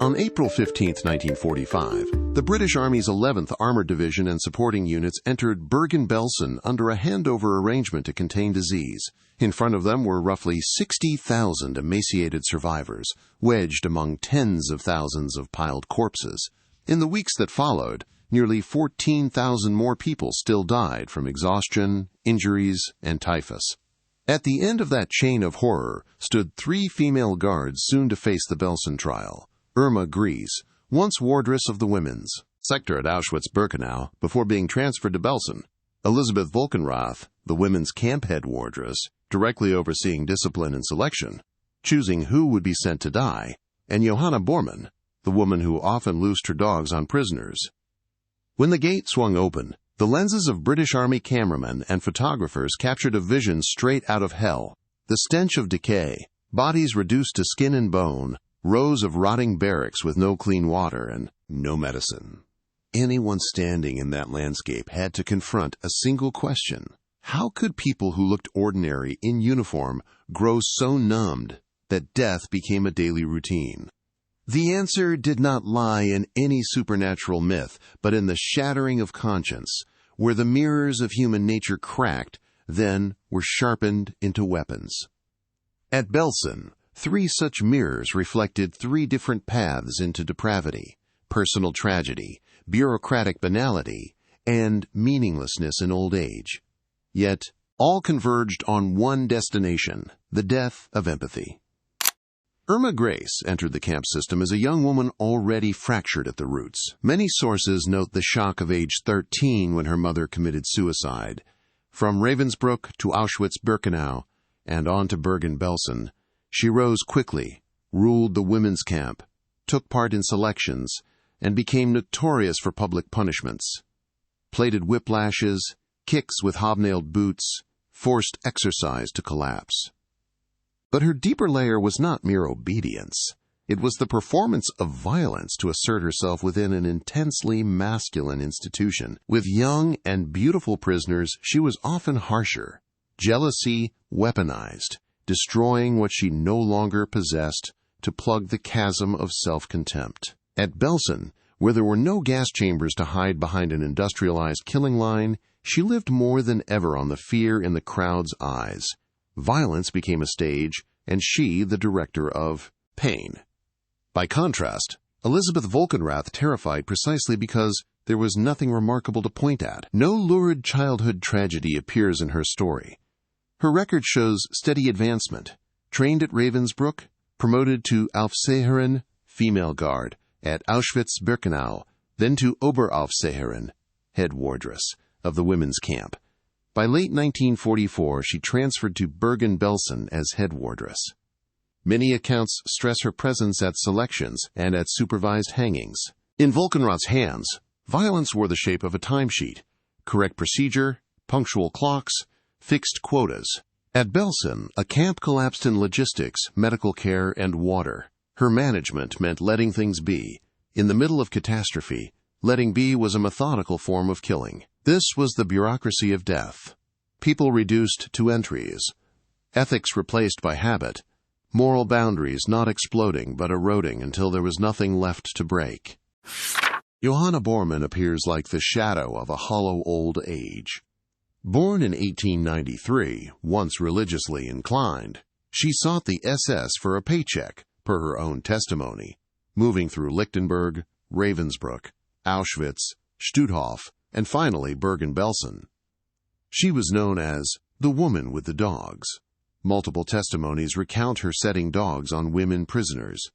On April 15, 1945, the British Army's 11th Armored Division and supporting units entered Bergen-Belsen under a handover arrangement to contain disease. In front of them were roughly 60,000 emaciated survivors, wedged among tens of thousands of piled corpses. In the weeks that followed, nearly 14,000 more people still died from exhaustion, injuries, and typhus. At the end of that chain of horror stood 3 female guards soon to face the Belsen trial. Irma Gries, once wardress of the women's sector at Auschwitz-Birkenau before being transferred to Belsen. Elisabeth Volkenrath, the women's camp head wardress, directly overseeing discipline and selection, choosing who would be sent to die, and Johanna Bormann, the woman who often loosed her dogs on prisoners. When the gate swung open, the lenses of British Army cameramen and photographers captured a vision straight out of hell. The stench of decay, bodies reduced to skin and bone, rows of rotting barracks with no clean water and no medicine. Anyone standing in that landscape had to confront a single question. How could people who looked ordinary in uniform grow so numbed that death became a daily routine? The answer did not lie in any supernatural myth, but in the shattering of conscience, where the mirrors of human nature cracked, then were sharpened into weapons. At Belsen, 3 such mirrors reflected 3 different paths into depravity: personal tragedy, bureaucratic banality, and meaninglessness in old age. Yet, all converged on one destination: the death of empathy. Irma Gries entered the camp system as a young woman already fractured at the roots. Many sources note the shock of age 13 when her mother committed suicide. From Ravensbrück to Auschwitz-Birkenau and on to Bergen-Belsen, she rose quickly, ruled the women's camp, took part in selections, and became notorious for public punishments. Plated whiplashes, kicks with hobnailed boots, forced exercise to collapse. But her deeper layer was not mere obedience. It was the performance of violence to assert herself within an intensely masculine institution. With young and beautiful prisoners, she was often harsher. Jealousy weaponized, destroying what she no longer possessed to plug the chasm of self-contempt. At Belsen, where there were no gas chambers to hide behind an industrialized killing line, she lived more than ever on the fear in the crowd's eyes. Violence became a stage, and she the director of pain. By contrast, Elisabeth Volkenrath terrified precisely because there was nothing remarkable to point at. No lurid childhood tragedy appears in her story. Her record shows steady advancement. Trained at Ravensbrück, promoted to Aufseherin, female guard, at Auschwitz-Birkenau, then to Oberaufseherin, head wardress, of the women's camp. By late 1944, she transferred to Bergen-Belsen as head wardress. Many accounts stress her presence at selections and at supervised hangings. In Volkenrath's hands, violence wore the shape of a timesheet: correct procedure, punctual clocks, fixed quotas. At Belsen, a camp collapsed in logistics, medical care, and water. Her management meant letting things be. In the middle of catastrophe, letting be was a methodical form of killing. This was the bureaucracy of death. People reduced to entries. Ethics replaced by habit. Moral boundaries not exploding but eroding until there was nothing left to break. Johanna Bormann appears like the shadow of a hollow old age. Born in 1893, once religiously inclined, she sought the SS for a paycheck, per her own testimony, moving through Lichtenberg, Ravensbrück, Auschwitz, Stutthof, and finally Bergen-Belsen. She was known as the woman with the dogs. Multiple testimonies recount her setting dogs on women prisoners.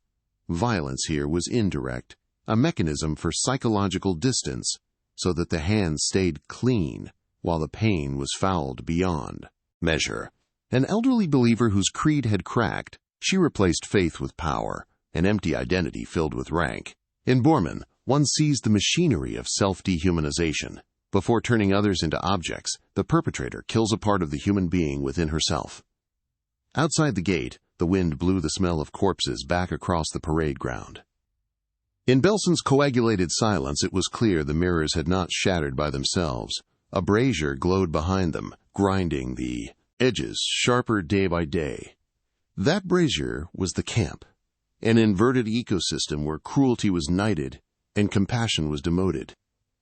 Violence here was indirect, a mechanism for psychological distance, so that the hands stayed clean, while the pain was fouled beyond measure. An elderly believer whose creed had cracked, she replaced faith with power, an empty identity filled with rank. In Bormann, one sees the machinery of self-dehumanization. Before turning others into objects, the perpetrator kills a part of the human being within herself. Outside the gate, the wind blew the smell of corpses back across the parade ground. In Belsen's coagulated silence, it was clear the mirrors had not shattered by themselves. A brazier glowed behind them, grinding the edges sharper day by day. That brazier was the camp. an inverted ecosystem where cruelty was knighted and compassion was demoted.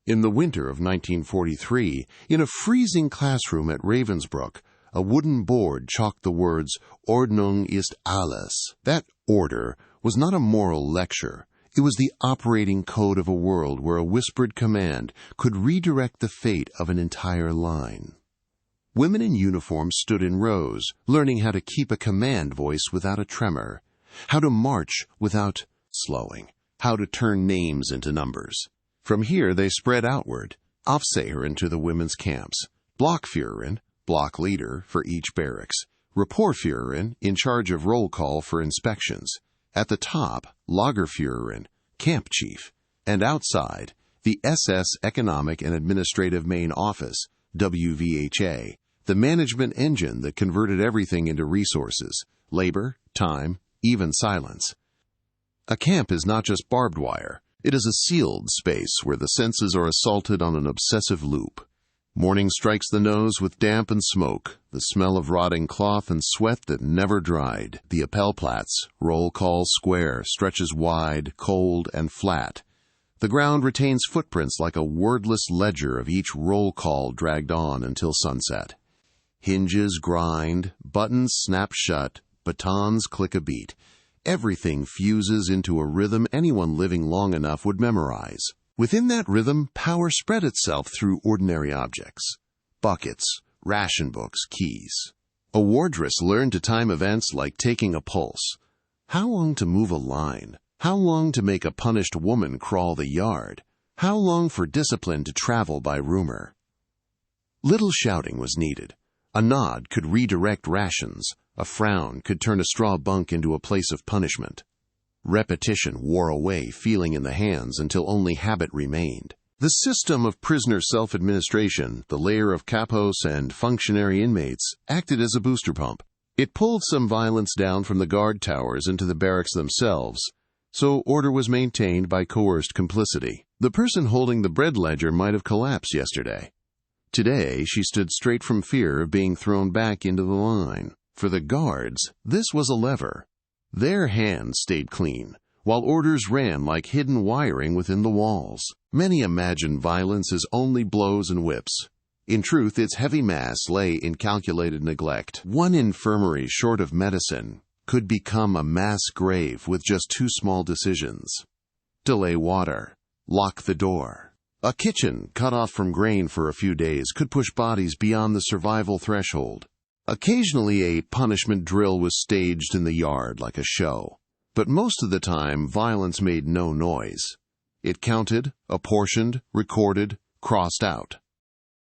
In the winter of 1943, in a freezing classroom at Ravensbrück, a wooden board chalked the words "Ordnung ist alles." That order was not a moral lecture. It was the operating code of a world where a whispered command could redirect the fate of an entire line. Women in uniform stood in rows, learning how to keep a command voice without a tremor, how to march without slowing, how to turn names into numbers. From here they spread outward, Aufseherin to the women's camps, Blockführerin, block leader for each barracks, Rapportführerin in charge of roll call for inspections, at the top, Lagerführerin, camp chief, and outside, the SS Economic and Administrative Main Office, WVHA, the management engine that converted everything into resources, labor, time, even silence. A camp is not just barbed wire. It is a sealed space where the senses are assaulted on an obsessive loop. Morning strikes the nose with damp and smoke, the smell of rotting cloth and sweat that never dried. The Appellplatz, roll call square, stretches wide, cold, and flat. The ground retains footprints like a wordless ledger of each roll call dragged on until sunset. Hinges grind, buttons snap shut, batons click a beat. Everything fuses into a rhythm anyone living long enough would memorize. Within that rhythm, power spread itself through ordinary objects. Buckets, ration books, keys. A wardress learned to time events like taking a pulse. How long to move a line? How long to make a punished woman crawl the yard? How long for discipline to travel by rumor? Little shouting was needed. A nod could redirect rations. A frown could turn a straw bunk into a place of punishment. Repetition wore away feeling in the hands until only habit remained. The system of prisoner self-administration, the layer of capos and functionary inmates, acted as a booster pump. It pulled some violence down from the guard towers into the barracks themselves, so order was maintained by coerced complicity. The person holding the bread ledger might have collapsed yesterday. Today, she stood straight from fear of being thrown back into the line. For the guards, this was a lever. Their hands stayed clean, while orders ran like hidden wiring within the walls. Many imagine violence as only blows and whips. In truth, its heavy mass lay in calculated neglect. One infirmary short of medicine could become a mass grave with just two small decisions. Delay water. Lock the door. A kitchen cut off from grain for a few days could push bodies beyond the survival threshold. Occasionally a punishment drill was staged in the yard like a show, but most of the time violence made no noise. It counted, apportioned, recorded, crossed out.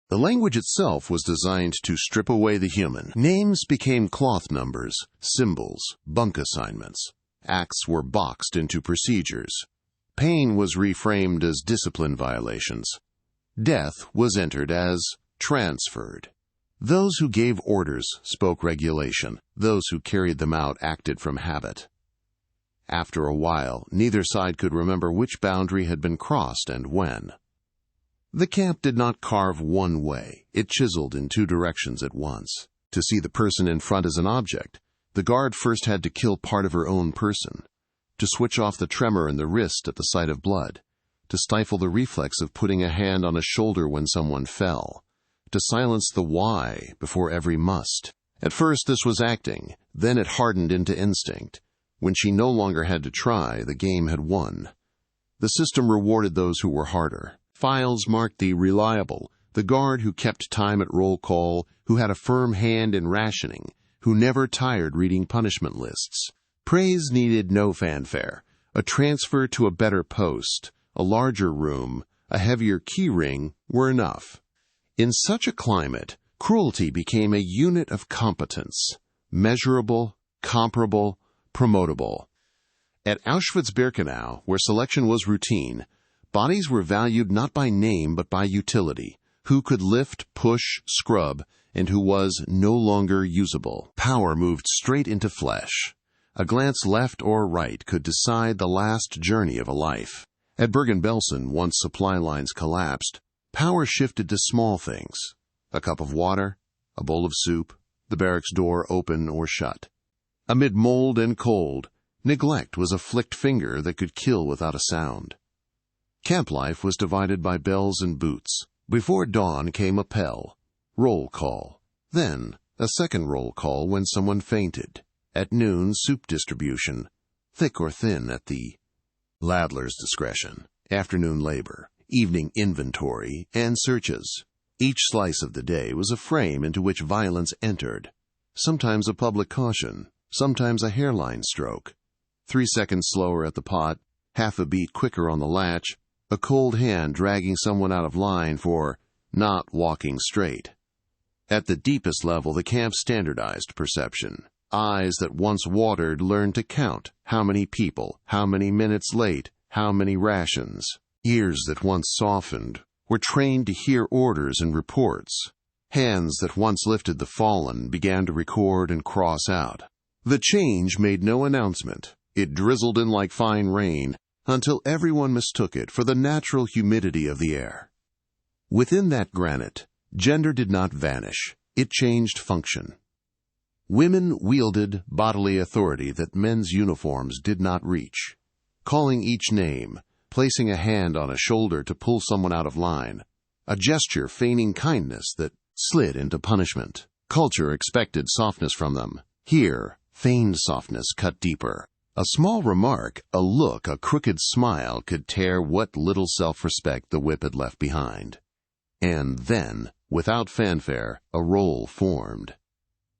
The language itself was designed to strip away the human. Names became cloth numbers, symbols, bunk assignments. Acts were boxed into procedures. Pain was reframed as discipline violations. Death was entered as transferred. Those who gave orders spoke regulation. Those who carried them out acted from habit. After a while, neither side could remember which boundary had been crossed and when. The camp did not carve one way. It chiseled in two directions at once. To see the person in front as an object, the guard first had to kill part of her own person. To switch off the tremor in the wrist at the sight of blood. To stifle the reflex of putting a hand on a shoulder when someone fell. To silence the why before every must. At first this was acting, then it hardened into instinct. When she no longer had to try, the game had won. The system rewarded those who were harder. Files marked the reliable, the guard who kept time at roll call, who had a firm hand in rationing, who never tired reading punishment lists. Praise needed no fanfare. A transfer to a better post, a larger room, a heavier key ring were enough. In such a climate, cruelty became a unit of competence, measurable, comparable, promotable. At Auschwitz-Birkenau, where selection was routine, bodies were valued not by name but by utility, who could lift, push, scrub, and who was no longer usable. Power moved straight into flesh. A glance left or right could decide the last journey of a life. At Bergen-Belsen, once supply lines collapsed, power shifted to small things. A cup of water, a bowl of soup, the barracks door open or shut. Amid mold and cold, Neglect was a flicked finger that could kill without a sound. Camp life was divided by bells and boots. Before dawn came a pell, roll call. Then a second roll call when someone fainted. At noon, soup distribution, thick or thin at the ladler's discretion. Afternoon labor, evening inventory, and searches. Each slice of the day was a frame into which violence entered. Sometimes a public caution, sometimes a hairline stroke. 3 seconds slower at the pot, half a beat quicker on the latch, a cold hand dragging someone out of line for not walking straight. At the deepest level, the camp standardized perception. Eyes that once watered learned to count how many people, how many minutes late, how many rations. Ears that once softened were trained to hear orders and reports. Hands that once lifted the fallen began to record and cross out. The change made no announcement. It drizzled in like fine rain until everyone mistook it for the natural humidity of the air. Within that granite, gender did not vanish. It changed function. Women wielded bodily authority that men's uniforms did not reach. Calling each name, placing a hand on a shoulder to pull someone out of line, a gesture feigning kindness that slid into punishment. Culture expected softness from them. Here, feigned softness cut deeper. A small remark, a look, a crooked smile could tear what little self-respect the whip had left behind. And then, without fanfare, a role formed.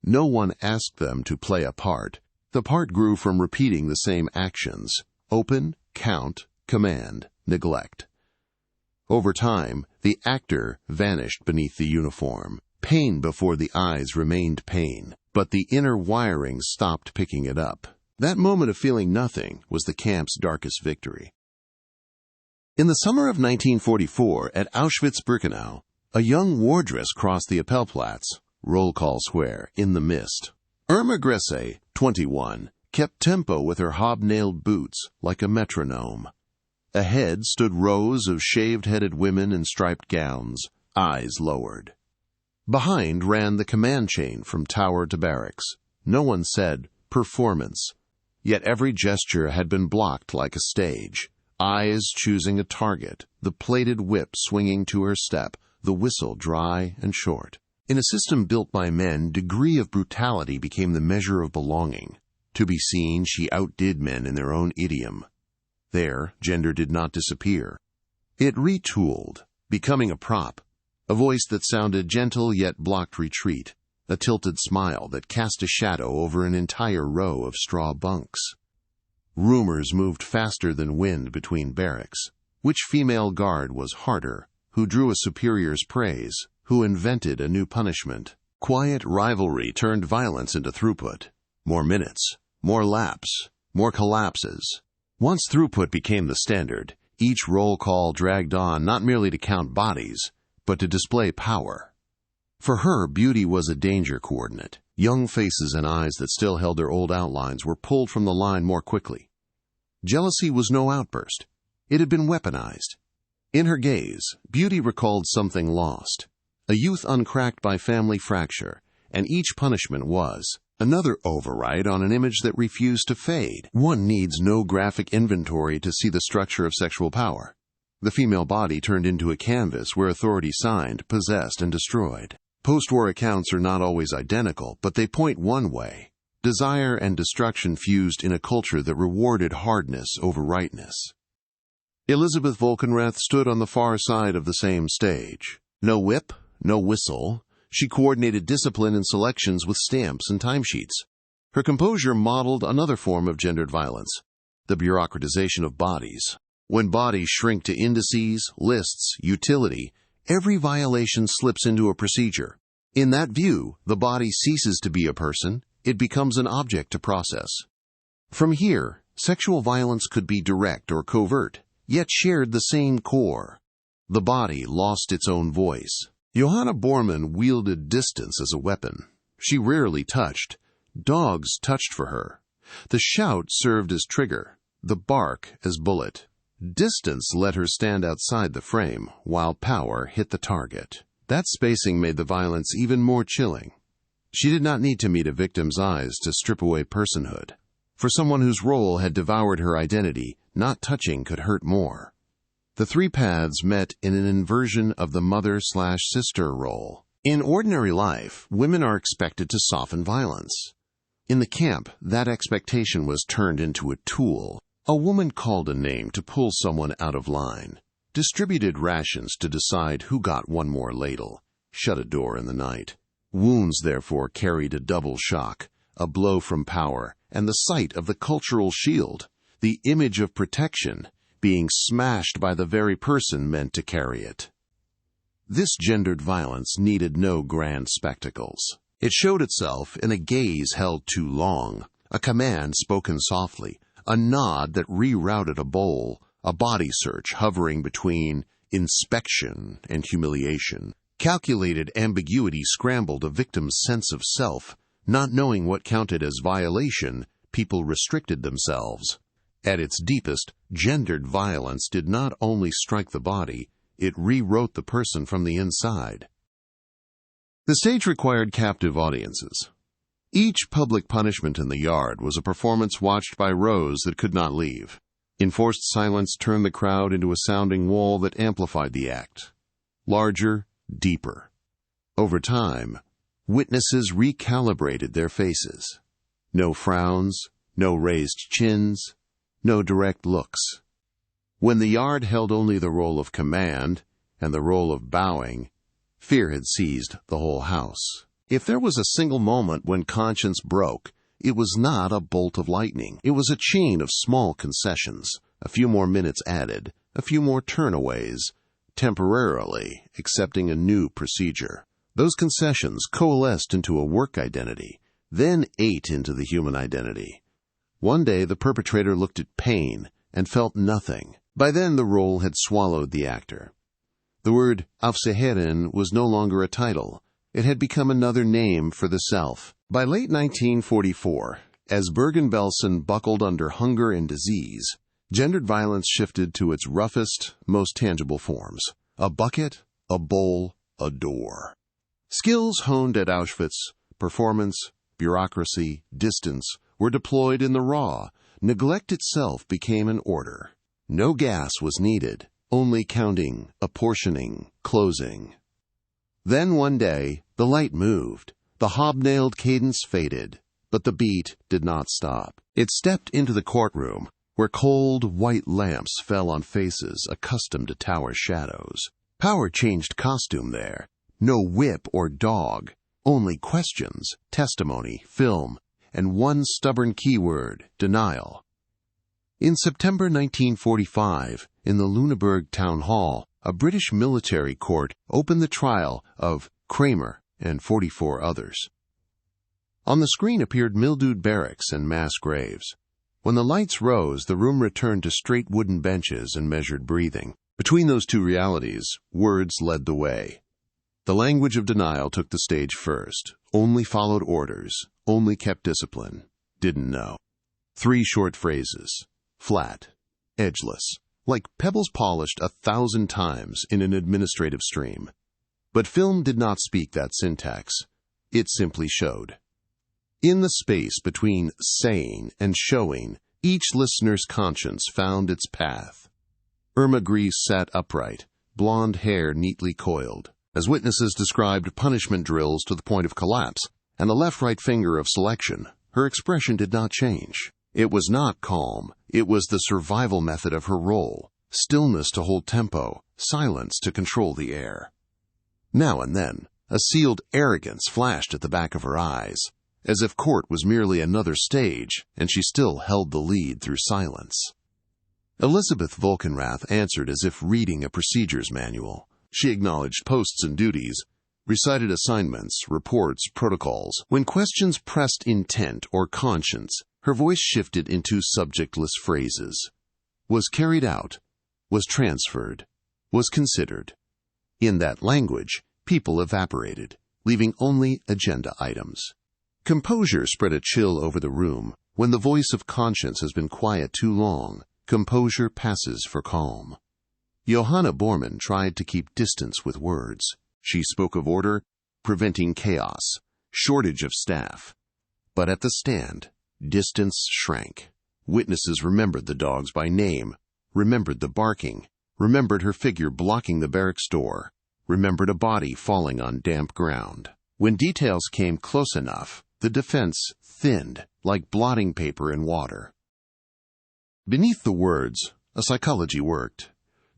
No one asked them to play a part. The part grew from repeating the same actions: open, count, command, neglect. Over time, the actor vanished beneath the uniform. Pain before the eyes remained pain, but the inner wiring stopped picking it up. That moment of feeling nothing was the camp's darkest victory. In the summer of 1944, at Auschwitz-Birkenau, a young wardress crossed the Appellplatz, roll call square, in the mist. Irma Gresse, 21, kept tempo with her hobnailed boots like a metronome. Ahead stood rows of shaved-headed women in striped gowns, eyes lowered. Behind ran the command chain from tower to barracks. No one said, "performance." Yet every gesture had been blocked like a stage. Eyes choosing a target, the plated whip swinging to her step, the whistle dry and short. In a system built by men, degree of brutality became the measure of belonging. To be seen, she outdid men in their own idiom. There, gender did not disappear. It retooled, becoming a prop, a voice that sounded gentle yet blocked retreat, a tilted smile that cast a shadow over an entire row of straw bunks. Rumors moved faster than wind between barracks. Which female guard was harder? Who drew a superior's praise? Who invented a new punishment? Quiet rivalry turned violence into throughput. More minutes, more laps, more collapses. Once throughput became the standard, each roll call dragged on not merely to count bodies, but to display power. For her, beauty was a danger coordinate. Young faces and eyes that still held their old outlines were pulled from the line more quickly. Jealousy was no outburst. It had been weaponized. In her gaze, beauty recalled something lost, a youth uncracked by family fracture, and each punishment was another override on an image that refused to fade. One needs no graphic inventory to see the structure of sexual power. The female body turned into a canvas where authority signed, possessed, and destroyed. Post-war accounts are not always identical, but they point one way. Desire and destruction fused in a culture that rewarded hardness over rightness. Elizabeth Volkenrath stood on the far side of the same stage. No whip, no whistle. She coordinated discipline and selections with stamps and timesheets. Her composure modeled another form of gendered violence, the bureaucratization of bodies. When bodies shrink to indices, lists, utility, every violation slips into a procedure. In that view, the body ceases to be a person, it becomes an object to process. From here, sexual violence could be direct or covert, yet shared the same core. The body lost its own voice. Johanna Bormann wielded distance as a weapon. She rarely touched. Dogs touched for her. The shout served as trigger, the bark as bullet. Distance let her stand outside the frame, while power hit the target. That spacing made the violence even more chilling. She did not need to meet a victim's eyes to strip away personhood. For someone whose role had devoured her identity, not touching could hurt more. The three paths met in an inversion of the mother/sister role. In ordinary life, women are expected to soften violence. In the camp, that expectation was turned into a tool. A woman called a name to pull someone out of line, distributed rations to decide who got one more ladle, shut a door in the night. Wounds, therefore, carried a double shock, a blow from power, and the sight of the cultural shield, the image of protection, being smashed by the very person meant to carry it. This gendered violence needed no grand spectacles. It showed itself in a gaze held too long, a command spoken softly, a nod that rerouted a bowl, a body search hovering between inspection and humiliation. Calculated ambiguity scrambled a victim's sense of self. Not knowing what counted as violation, people restricted themselves. At its deepest, gendered violence did not only strike the body, it rewrote the person from the inside. The stage required captive audiences. Each public punishment in the yard was a performance watched by rows that could not leave. Enforced silence turned the crowd into a sounding wall that amplified the act. Larger, deeper. Over time, witnesses recalibrated their faces. No frowns, no raised chins, no direct looks. When the yard held only the role of command and the role of bowing, fear had seized the whole house. If there was a single moment when conscience broke, it was not a bolt of lightning. It was a chain of small concessions, a few more minutes added, a few more turnaways, temporarily accepting a new procedure. Those concessions coalesced into a work identity, then ate into the human identity. One day the perpetrator looked at pain and felt nothing. By then the role had swallowed the actor. The word Aufseherin was no longer a title. It had become another name for the self. By late 1944, as Bergen-Belsen buckled under hunger and disease, gendered violence shifted to its roughest, most tangible forms. A bucket, a bowl, a door. Skills honed at Auschwitz, performance, bureaucracy, distance, were deployed in the raw. Neglect itself became an order. No gas was needed, only counting, apportioning, closing. Then one day, the light moved. The hobnailed cadence faded, but the beat did not stop. It stepped into the courtroom, where cold, white lamps fell on faces accustomed to tower shadows. Power changed costume there. No whip or dog, only questions, testimony, film, and one stubborn keyword, denial. In September 1945, in the Lüneburg Town Hall, a British military court opened the trial of Kramer and 44 others. On the screen appeared mildewed barracks and mass graves. When the lights rose, the room returned to straight wooden benches and measured breathing. Between those two realities, words led the way. The language of denial took the stage first, only followed orders, only kept discipline, didn't know. 3 short phrases, flat, edgeless, like pebbles polished 1,000 times in an administrative stream. But film did not speak that syntax. It simply showed. In the space between saying and showing, each listener's conscience found its path. Irma Gries sat upright, blonde hair neatly coiled. As witnesses described punishment drills to the point of collapse and the left-right finger of selection, her expression did not change. It was not calm. It was the survival method of her role. Stillness to hold tempo, silence to control the air. Now and then, a sealed arrogance flashed at the back of her eyes, as if court was merely another stage and she still held the lead through silence. Elizabeth Volkenrath answered as if reading a procedures manual. She acknowledged posts and duties, recited assignments, reports, protocols. When questions pressed intent or conscience, her voice shifted into subjectless phrases. Was carried out, was transferred, was considered. In that language, people evaporated, leaving only agenda items. Composure spread a chill over the room. When the voice of conscience has been quiet too long, composure passes for calm. Johanna Bormann tried to keep distance with words. She spoke of order, preventing chaos, shortage of staff. But at the stand, Distance shrank. Witnesses remembered the dogs by name, remembered the barking, remembered her figure blocking the barracks door, remembered a body falling on damp ground. When details came close enough, the defense thinned like blotting paper in water. Beneath the words, a psychology worked.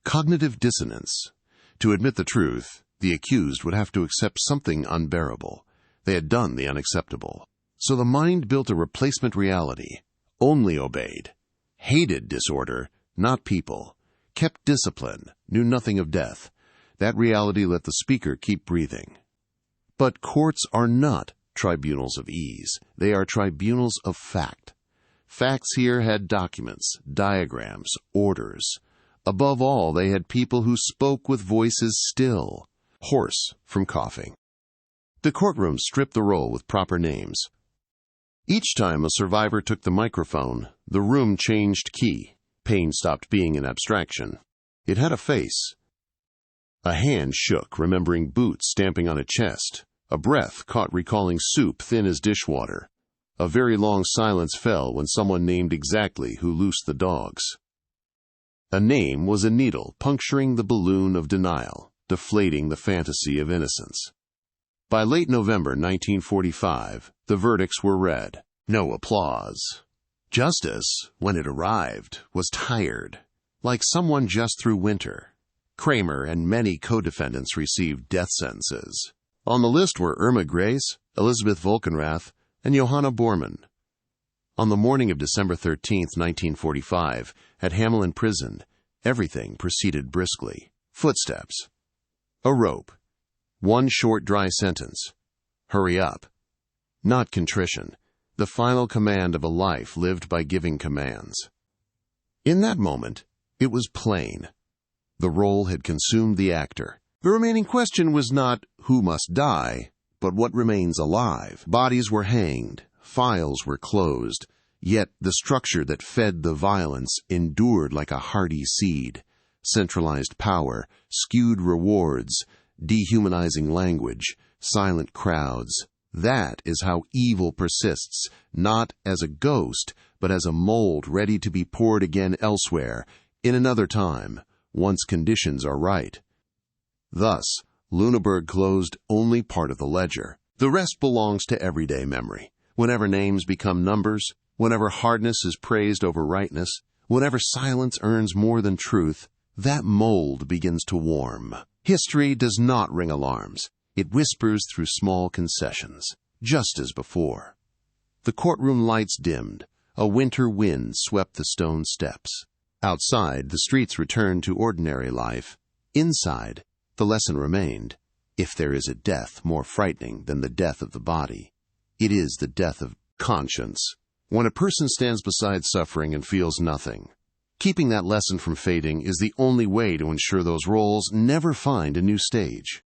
Cognitive dissonance. To admit the truth, the accused would have to accept something unbearable. They had done the unacceptable. So the mind built a replacement reality, only obeyed, hated disorder, not people, kept discipline, knew nothing of death. That reality let the speaker keep breathing. But courts are not tribunals of ease. They are tribunals of fact. Facts here had documents, diagrams, orders. Above all, they had people who spoke with voices still, hoarse from coughing. The courtroom stripped the roll with proper names. Each time a survivor took the microphone, the room changed key. Pain stopped being an abstraction. It had a face. A hand shook, remembering boots stamping on a chest. A breath caught recalling soup thin as dishwater. A very long silence fell when someone named exactly who loosed the dogs. A name was a needle puncturing the balloon of denial, deflating the fantasy of innocence. By late November 1945, the verdicts were read. No applause. Justice, when it arrived, was tired, like someone just through winter. Kramer and many co-defendants received death sentences. On the list were Irma Grace, Elizabeth Volkenrath, and Johanna Bormann. On the morning of December 13, 1945, at Hamelin Prison, everything proceeded briskly. Footsteps. A rope. One short, dry sentence. Hurry up. Not contrition. The final command of a life lived by giving commands. In that moment, it was plain. The role had consumed the actor. The remaining question was not who must die, but what remains alive. Bodies were hanged, files were closed, yet the structure that fed the violence endured like a hardy seed. Centralized power, skewed rewards, dehumanizing language, silent crowds. That is how evil persists, not as a ghost, but as a mold ready to be poured again elsewhere, in another time, once conditions are right. Thus, Lüneburg closed only part of the ledger. The rest belongs to everyday memory. Whenever names become numbers, whenever hardness is praised over rightness, whenever silence earns more than truth, that mold begins to warm. History does not ring alarms. It whispers through small concessions, just as before. The courtroom lights dimmed. A winter wind swept the stone steps. Outside, the streets returned to ordinary life. Inside, the lesson remained. If there is a death more frightening than the death of the body, it is the death of conscience. When a person stands beside suffering and feels nothing, keeping that lesson from fading is the only way to ensure those roles never find a new stage.